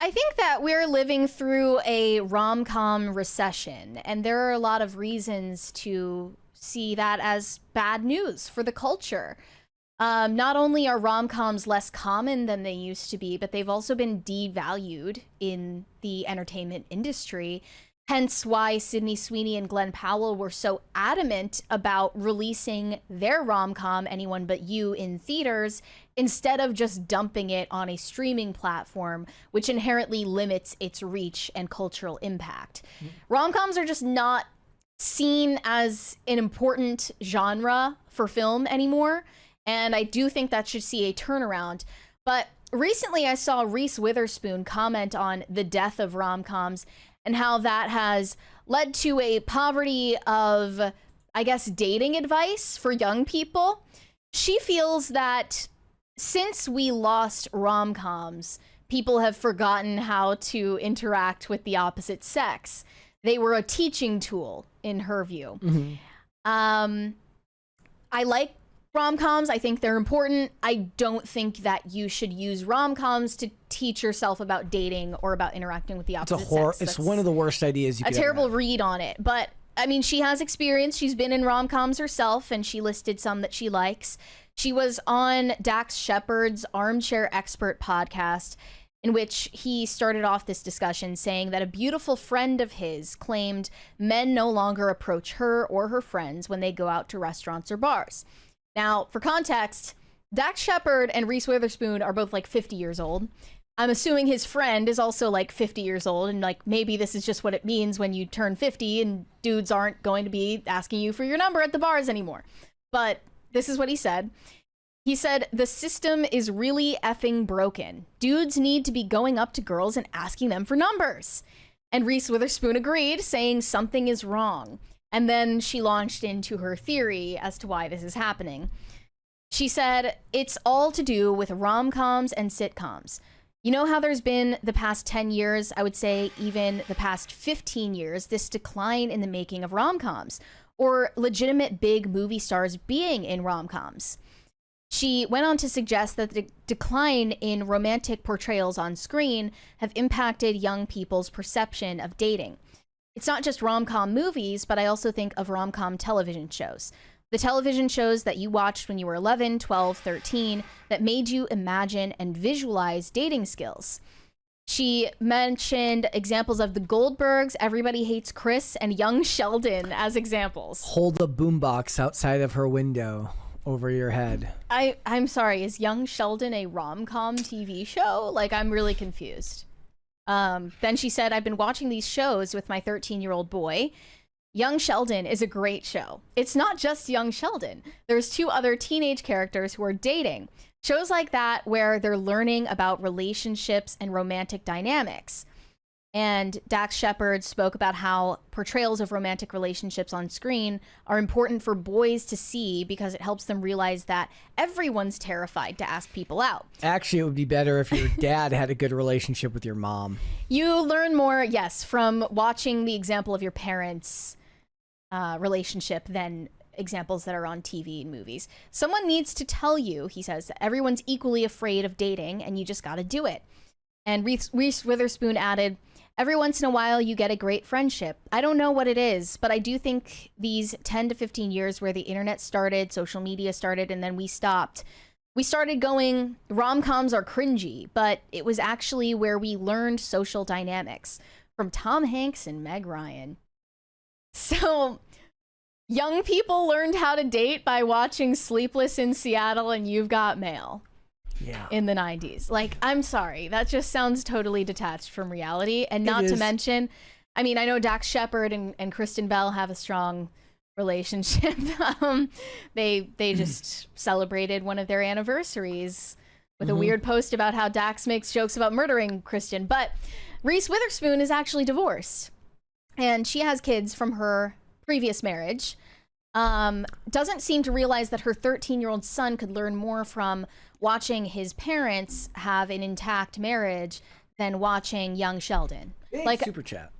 I think that we're living through a rom-com recession, and there are a lot of reasons to see that as bad news for the culture. Not only are rom-coms less common than they used to be, but they've also been devalued in the entertainment industry. Hence why Sydney Sweeney and Glenn Powell were so adamant about releasing their rom-com, Anyone But You, in theaters, instead of just dumping it on a streaming platform, which inherently limits its reach and cultural impact. Rom-coms are just not seen as an important genre for film anymore, and I do think that should see a turnaround. But recently I saw Reese Witherspoon comment on the death of rom-coms and how that has led to a poverty of, I guess, dating advice for young people. She feels that since we lost rom-coms, people have forgotten how to interact with the opposite sex. They were a teaching tool, in her view. I like rom-coms. I think they're important. I don't think that you should use rom-coms to teach yourself about dating or about interacting with the opposite sex. It's one of the worst ideas you could ever have. A terrible have. read on it. But, I mean, she has experience. She's been in rom-coms herself, and she listed some that she likes. She was on Dax Shepard's Armchair Expert podcast, in which he started off this discussion saying that a beautiful friend of his claimed men no longer approach her or her friends when they go out to restaurants or bars. Now, for context, Dax Shepard and Reese Witherspoon are both like 50 years old. I'm assuming his friend is also like 50 years old, and like maybe this is just what it means when you turn 50 and dudes aren't going to be asking you for your number at the bars anymore. But this is what he said. He said, "The system is really effing broken. Dudes need to be going up to girls and asking them for numbers." And Reese Witherspoon agreed, saying something is wrong. And then she launched into her theory as to why this is happening. She said, "It's all to do with rom-coms and sitcoms. You know how there's been the past 10 years, I would say even the past 15 years, this decline in the making of rom-coms, or legitimate big movie stars being in rom-coms." She went on to suggest that the decline in romantic portrayals on screen have impacted young people's perception of dating. It's not just rom-com movies, but I also think of rom-com television shows. The television shows that you watched when you were 11, 12, 13 that made you imagine and visualize dating skills. She mentioned examples of The Goldbergs, Everybody Hates Chris, and Young Sheldon as examples. Hold a boombox outside of her window over your head. I'm sorry, is Young Sheldon a rom-com TV show? Like, I'm really confused. Then she said, "I've been watching these shows with my 13-year-old boy. Young Sheldon is a great show. It's not just Young Sheldon. There's 2 other teenage characters who are dating. Shows like that where they're learning about relationships and romantic dynamics." And Dax Shepard spoke about how portrayals of romantic relationships on screen are important for boys to see because it helps them realize that everyone's terrified to ask people out. Actually, it would be better if your dad had a good relationship with your mom. You learn more, yes, from watching the example of your parents' relationship than examples that are on TV and movies. "Someone needs to tell you," he says, "that everyone's equally afraid of dating and you just got to do it." And Reese Witherspoon added, "Every once in a while, you get a great friendship. I don't know what it is, but I do think these 10 to 15 years where the internet started, social media started, and then we stopped. We started going, rom-coms are cringy, but it was actually where we learned social dynamics from Tom Hanks and Meg Ryan." So, young people learned how to date by watching Sleepless in Seattle and You've Got Mail. Yeah. In the 90s. Like, I'm sorry. That just sounds totally detached from reality. And not to mention, I mean, I know Dax Shepard and Kristen Bell have a strong relationship. They just celebrated one of their anniversaries with a weird post about how Dax makes jokes about murdering Kristen. But Reese Witherspoon is actually divorced. And she has kids from her previous marriage. Doesn't seem to realize that her 13-year-old son could learn more from watching his parents have an intact marriage than watching Young Sheldon. Hey, like super chat.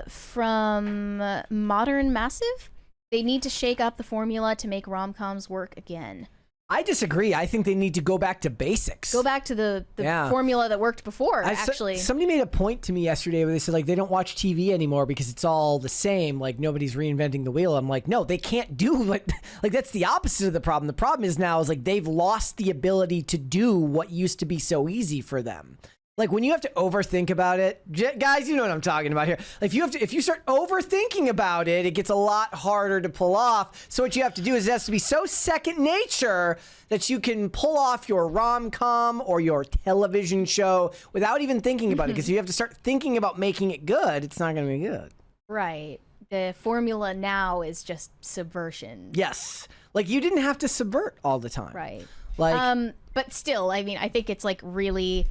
From Modern Massive, they need to shake up the formula to make rom-coms work again. I disagree. I think they need to go back to basics. Go back to the formula that worked before, actually. Somebody made a point to me yesterday where they said, like, they don't watch TV anymore because it's all the same. Like, nobody's reinventing the wheel. I'm like, no, they can't do what... Like, that's the opposite of the problem. The problem is now is, like, they've lost the ability to do what used to be so easy for them. Like, when you have to overthink about it, guys, you know what I'm talking about here. Like, if you start overthinking about it, it gets a lot harder to pull off. So what you have to do is it has to be so second nature that you can pull off your rom-com or your television show without even thinking about it. Because you have to start thinking about making it good. It's not going to be good. Right. The formula now is just subversion. Yes. Like, you didn't have to subvert all the time. Right. Like, but still, I mean, I think it's like really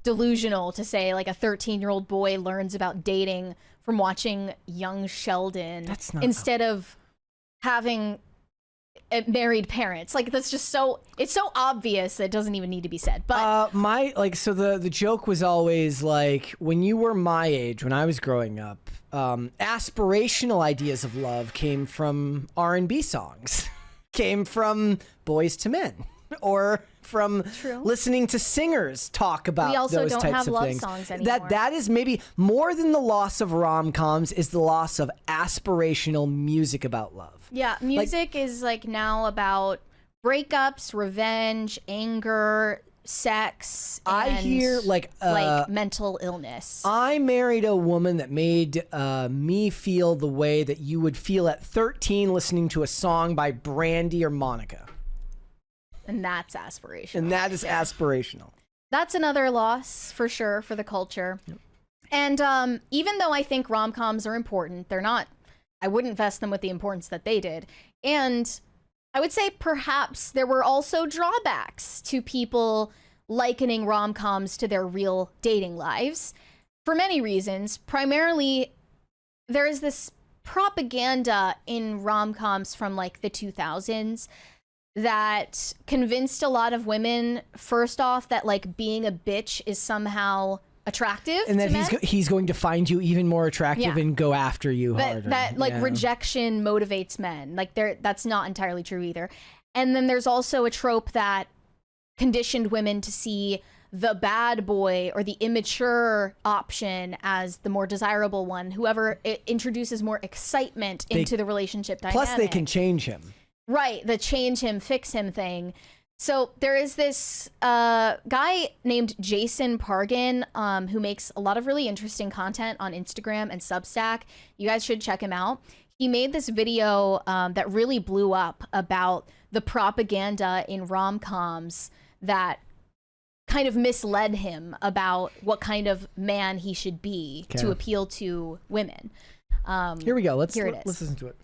delusional to say like a 13-year-old boy learns about dating from watching Young Sheldon instead of having married parents. Like, that's just it's so obvious that it doesn't even need to be said. But so the joke was always like, when you were my age, when I was growing up, aspirational ideas of love came from R&B songs, came from Boys to Men, or from listening to singers talk about those types of things. We also don't have love songs anymore. That is maybe more than the loss of rom-coms is the loss of aspirational music about love. Yeah, music is like now about breakups, revenge, anger, sex, and I hear like mental illness. I married a woman that made me feel the way that you would feel at 13 listening to a song by Brandy or Monica. And that's aspirational. And that is aspirational. That's another loss for sure for the culture. Yep. And even though I think rom-coms are important, they're not, I wouldn't vest them with the importance that they did. And I would say perhaps there were also drawbacks to people likening rom-coms to their real dating lives for many reasons. Primarily, there is this propaganda in rom-coms from like the 2000s that convinced a lot of women, first off, that like being a bitch is somehow attractive, and that he's going to find you even more attractive and go after you harder. That like rejection motivates men. Like that's not entirely true either. And then there's also a trope that conditioned women to see the bad boy or the immature option as the more desirable one. Whoever introduces more excitement into the relationship dynamic. Plus, they can change him. Right, the change him, fix him thing. So there is this guy named Jason Pargin who makes a lot of really interesting content on Instagram and Substack. You guys should check him out. He made this video that really blew up about the propaganda in rom-coms that kind of misled him about what kind of man he should be to appeal to women. Here we go. Let's listen to it.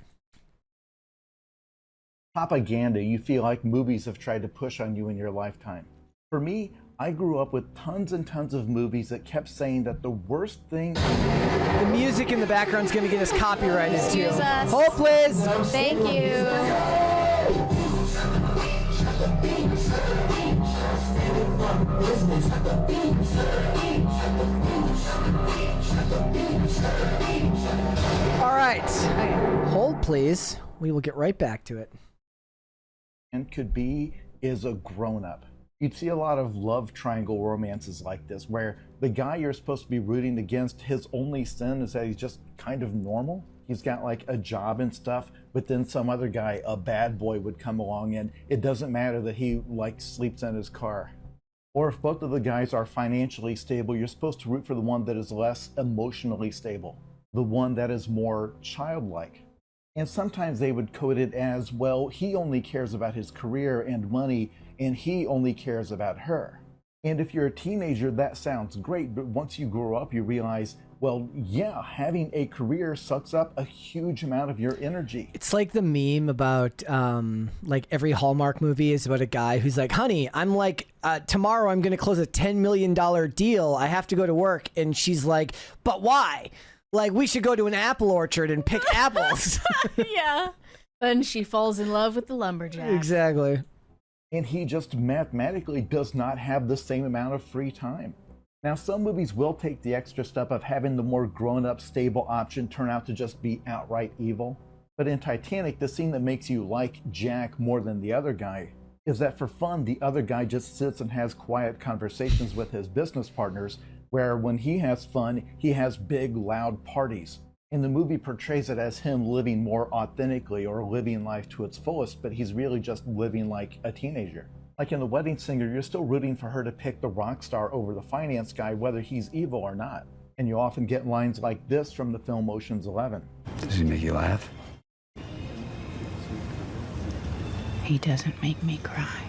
Propaganda you feel like movies have tried to push on you in your lifetime. For me, I grew up with tons and tons of movies that kept saying that the worst thing... The music in the background is going to get us copyrighted too. Excuse us. Hold, please. Thank you. All right. Okay. Hold, please. We will get right back to it. And could be is a grown-up. You'd see a lot of love triangle romances like this, where the guy you're supposed to be rooting against, his only sin is that he's just kind of normal. He's got like a job and stuff, but then some other guy, a bad boy, would come along and it doesn't matter that he like sleeps in his car. Or if both of the guys are financially stable, you're supposed to root for the one that is less emotionally stable, the one that is more childlike. And sometimes they would code it as, well, he only cares about his career and money, and he only cares about her. And if you're a teenager, that sounds great, but once you grow up, you realize, well, yeah, having a career sucks up a huge amount of your energy. It's like the meme about, like every Hallmark movie is about a guy who's like, honey, I'm like, tomorrow I'm going to close a $10 million deal. I have to go to work. And she's like, but why? Like, we should go to an apple orchard and pick apples. Yeah. And she falls in love with the lumberjack. Exactly. And he just mathematically does not have the same amount of free time. Now, some movies will take the extra step of having the more grown-up, stable option turn out to just be outright evil. But in Titanic, the scene that makes you like Jack more than the other guy is that for fun, the other guy just sits and has quiet conversations with his business partners, where when he has fun, he has big, loud parties. And the movie portrays it as him living more authentically or living life to its fullest, but he's really just living like a teenager. Like in The Wedding Singer, you're still rooting for her to pick the rock star over the finance guy, whether he's evil or not. And you often get lines like this from the film Ocean's 11. Does he make you laugh? He doesn't make me cry.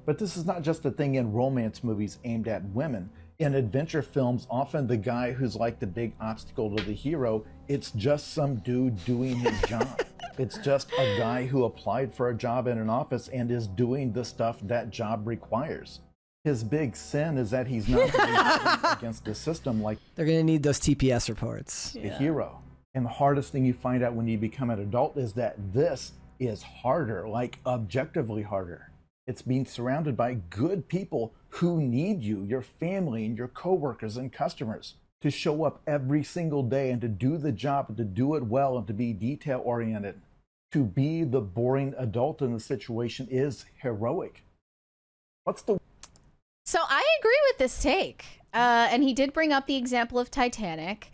But this is not just a thing in romance movies aimed at women. In adventure films, often the guy who's like the big obstacle to the hero, it's just some dude doing his job. It's just a guy who applied for a job in an office and is doing the stuff that job requires. His big sin is that he's not doing against the system like They're going to need those TPS reports. the hero. And the hardest thing you find out when you become an adult is that this is harder, like objectively harder. It's being surrounded by good people who need you, your family and your coworkers and customers, to show up every single day and to do the job and to do it well and to be detail oriented. To be the boring adult in the situation is heroic. So I agree with this take. And he did bring up the example of Titanic.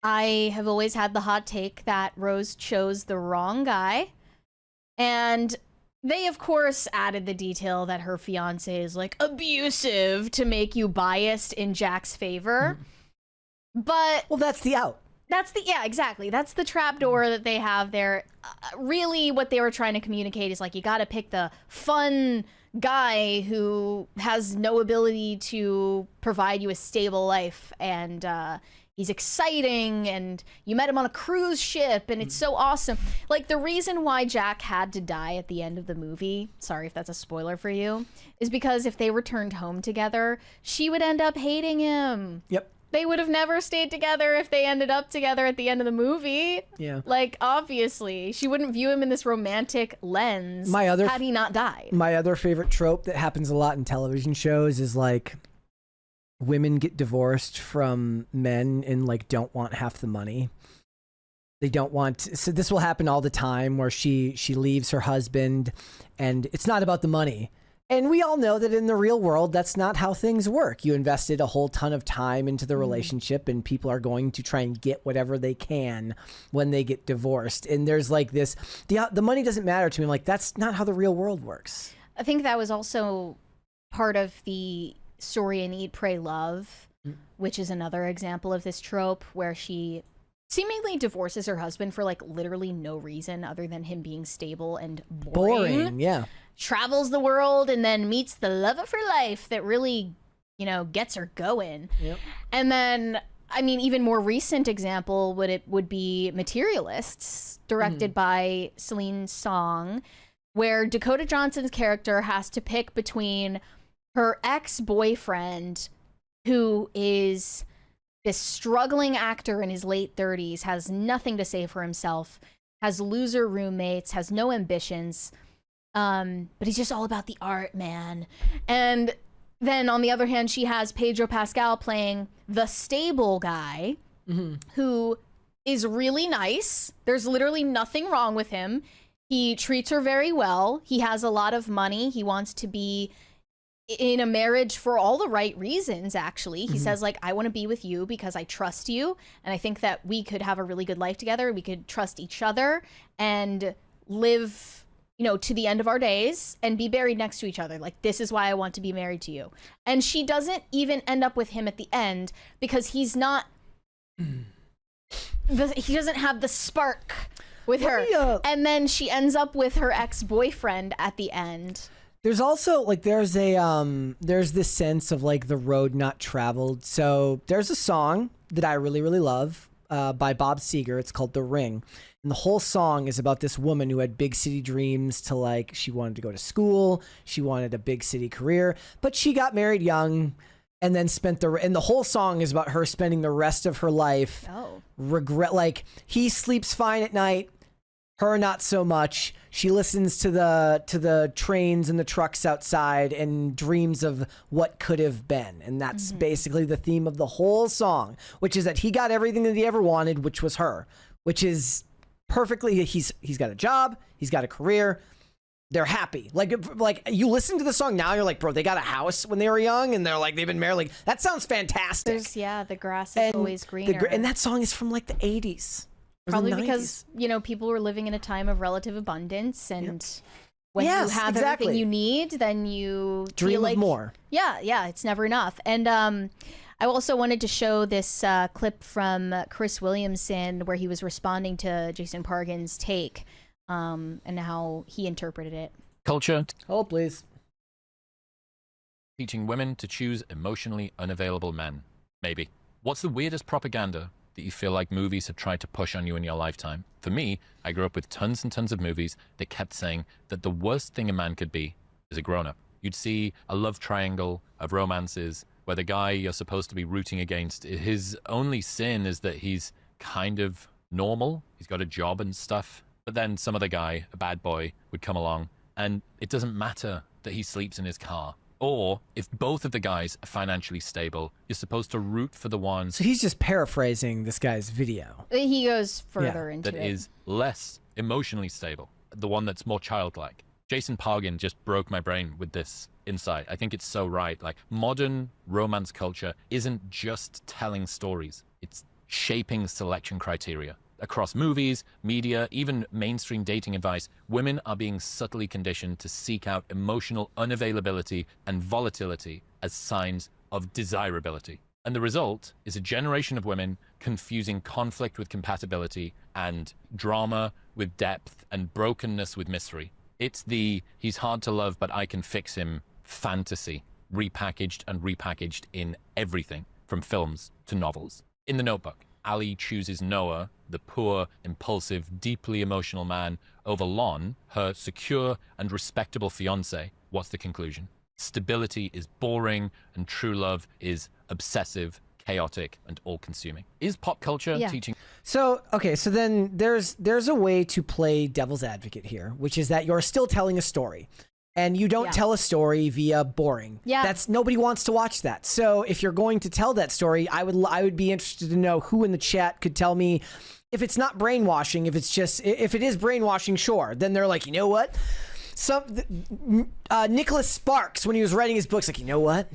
I have always had the hot take that Rose chose the wrong guy. And they, of course, added the detail that her fiance is like abusive to make you biased in Jack's favor. But Well, that's the out. yeah, exactly. That's the trapdoor that they have there. Really, what they were trying to communicate is like, you got to pick the fun guy who has no ability to provide you a stable life, and he's exciting, and you met him on a cruise ship, and it's so awesome. Like, the reason why Jack had to die at the end of the movie, sorry if that's a spoiler for you, is because if they returned home together, she would end up hating him. Yep. They would have never stayed together if they ended up together at the end of the movie. Yeah. Like, obviously, she wouldn't view him in this romantic lens had he not died. My other favorite trope that happens a lot in television shows is like women get divorced from men and like don't want half the money. They don't want so this will happen all the time where she leaves her husband and it's not about the money. And we all know that in the real world, that's not how things work. You invested a whole ton of time into the relationship and people are going to try and get whatever they can when they get divorced. And there's like this, the money doesn't matter to me. I'm like, that's not how the real world works. I think that was also part of the story in Eat, Pray, Love, which is another example of this trope where she seemingly divorces her husband for like literally no reason other than him being stable and boring. Yeah. Travels the world and then meets the love of her life that really, you know, gets her going. Yep. And then, I mean, even more recent example would be Materialists, directed by Celine Song, where Dakota Johnson's character has to pick between her ex-boyfriend, who is this struggling actor in his late 30s, has nothing to say for himself, has loser roommates, has no ambitions, but he's just all about the art, man. And then on the other hand, she has Pedro Pascal playing the stable guy, who is really nice. There's literally nothing wrong with him. He treats her very well. He has a lot of money. He wants to be in a marriage for all the right reasons, actually. He says, like, I want to be with you because I trust you, and I think that we could have a really good life together. We could trust each other and live, you know, to the end of our days and be buried next to each other. Like, this is why I want to be married to you. And she doesn't even end up with him at the end because he's not he doesn't have the spark with her. And then she ends up with her ex-boyfriend at the end. There's also like there's this sense of like the road not traveled. So there's a song that I really, really love by Bob Seger. It's called The Ring. And the whole song is about this woman who had big city dreams to like, she wanted to go to school. She wanted a big city career, but she got married young and then and the whole song is about her spending the rest of her life regret. Like, he sleeps fine at night, her not so much. She listens to the trains and the trucks outside and dreams of what could have been. And that's basically the theme of the whole song, which is that he got everything that he ever wanted, which was her, which is perfectly, he's got a job, he's got a career, they're happy. Like you listen to the song now, you're like, bro, they got a house when they were young, and they're like, they've been married. Like, that sounds fantastic. The grass is always greener. And that song is from like the 80s. Probably because, people were living in a time of relative abundance, and when you have everything you need, then you dream feel like of more. Yeah, it's never enough. And I also wanted to show this clip from Chris Williamson where he was responding to Jason Pargin's take and how he interpreted it. Culture. Oh, please. Teaching women to choose emotionally unavailable men. Maybe. What's the weirdest propaganda that you feel like movies have tried to push on you in your lifetime? For me, I grew up with tons and tons of movies that kept saying that the worst thing a man could be is a grown-up. You'd see a love triangle of romances where the guy you're supposed to be rooting against, his only sin is that he's kind of normal. He's got a job and stuff. But then some other guy, a bad boy, would come along, and it doesn't matter that he sleeps in his car. Or if both of the guys are financially stable, you're supposed to root for the one. So he's just paraphrasing this guy's video. He goes further into that it. is less emotionally stable, the one that's more childlike. Jason Pargin just broke my brain with this insight. I think it's so right. Like, modern romance culture isn't just telling stories. It's shaping selection criteria. Across movies, media, even mainstream dating advice, women are being subtly conditioned to seek out emotional unavailability and volatility as signs of desirability. And the result is a generation of women confusing conflict with compatibility and drama with depth and brokenness with mystery. It's the he's hard to love but I can fix him fantasy, repackaged and repackaged in everything from films to novels. In The Notebook, Ali chooses Noah, the poor, impulsive, deeply emotional man, over Lon, her secure and respectable fiancé. What's the conclusion? Stability is boring and true love is obsessive, chaotic, and all-consuming. Is pop culture teaching? So, okay, so then there's a way to play devil's advocate here, which is that you're still telling a story. And you don't tell a story via boring. Yeah. That's nobody wants to watch that. So if you're going to tell that story, I would be interested to know who in the chat could tell me if it's not brainwashing, if it is brainwashing, sure. Then they're like, you know what? Nicholas Sparks, when he was writing his books, like, you know what?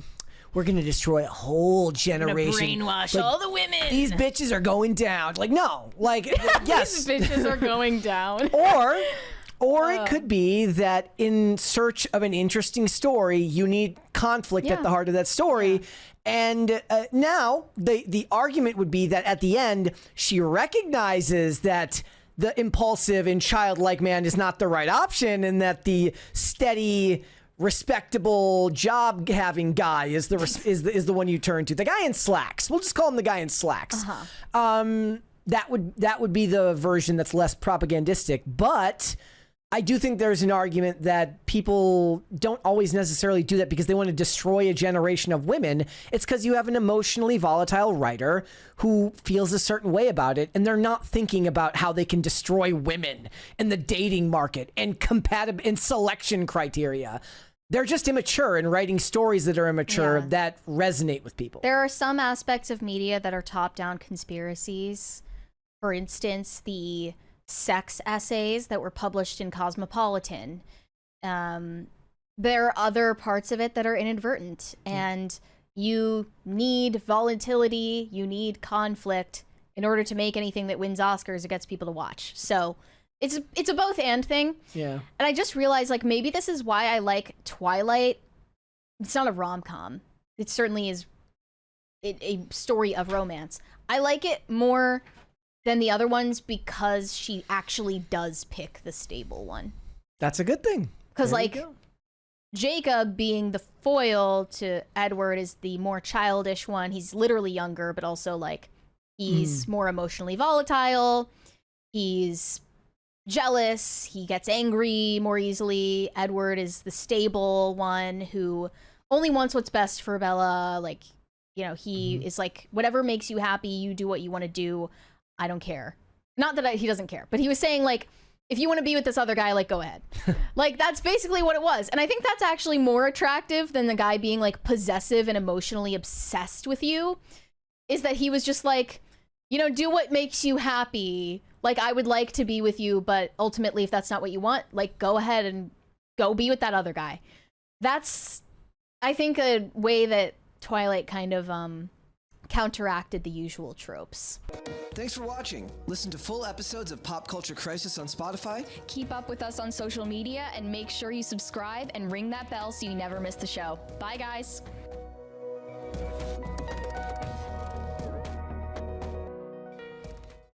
We're going to destroy a whole generation. Brainwash all the women. These bitches are going down. Like, no. Like, yes. These bitches are going down. Or it could be that in search of an interesting story, you need conflict at the heart of that story. And now the argument would be that at the end, she recognizes that the impulsive and childlike man is not the right option, and that the steady, respectable, job-having guy is the one you turn to. The guy in slacks. We'll just call him the guy in slacks. That would be the version that's less propagandistic, but I do think there's an argument that people don't always necessarily do that because they want to destroy a generation of women. It's because you have an emotionally volatile writer who feels a certain way about it, and they're not thinking about how they can destroy women in the dating market and and selection criteria. They're just immature and writing stories that are immature that resonate with people. There are some aspects of media that are top-down conspiracies. For instance, the sex essays that were published in Cosmopolitan. There are other parts of it that are inadvertent, and you need volatility, you need conflict in order to make anything that wins Oscars or gets people to watch. So it's a both and thing. Yeah. And I just realized, like, maybe this is why I like Twilight. It's not a rom-com. It certainly is a story of romance. I like it more than the other ones because she actually does pick the stable one. That's a good thing. Because, like, Jacob being the foil to Edward is the more childish one. He's literally younger, but also, like, he's more emotionally volatile. He's jealous. He gets angry more easily. Edward is the stable one who only wants what's best for Bella. Like, you know, he is like, whatever makes you happy, you do what you want to do. I don't care. Not that he doesn't care, but he was saying, like, if you want to be with this other guy, like, go ahead. Like, that's basically what it was. And I think that's actually more attractive than the guy being, like, possessive and emotionally obsessed with you, is that he was just like, you know, do what makes you happy. Like, I would like to be with you, but ultimately, if that's not what you want, like, go ahead and go be with that other guy. That's, I think, a way that Twilight kind of counteracted the usual tropes. Thanks for watching. Listen to full episodes of Pop Culture Crisis on Spotify. Keep up with us on social media and make sure you subscribe and ring that bell so you never miss the show. Bye, guys.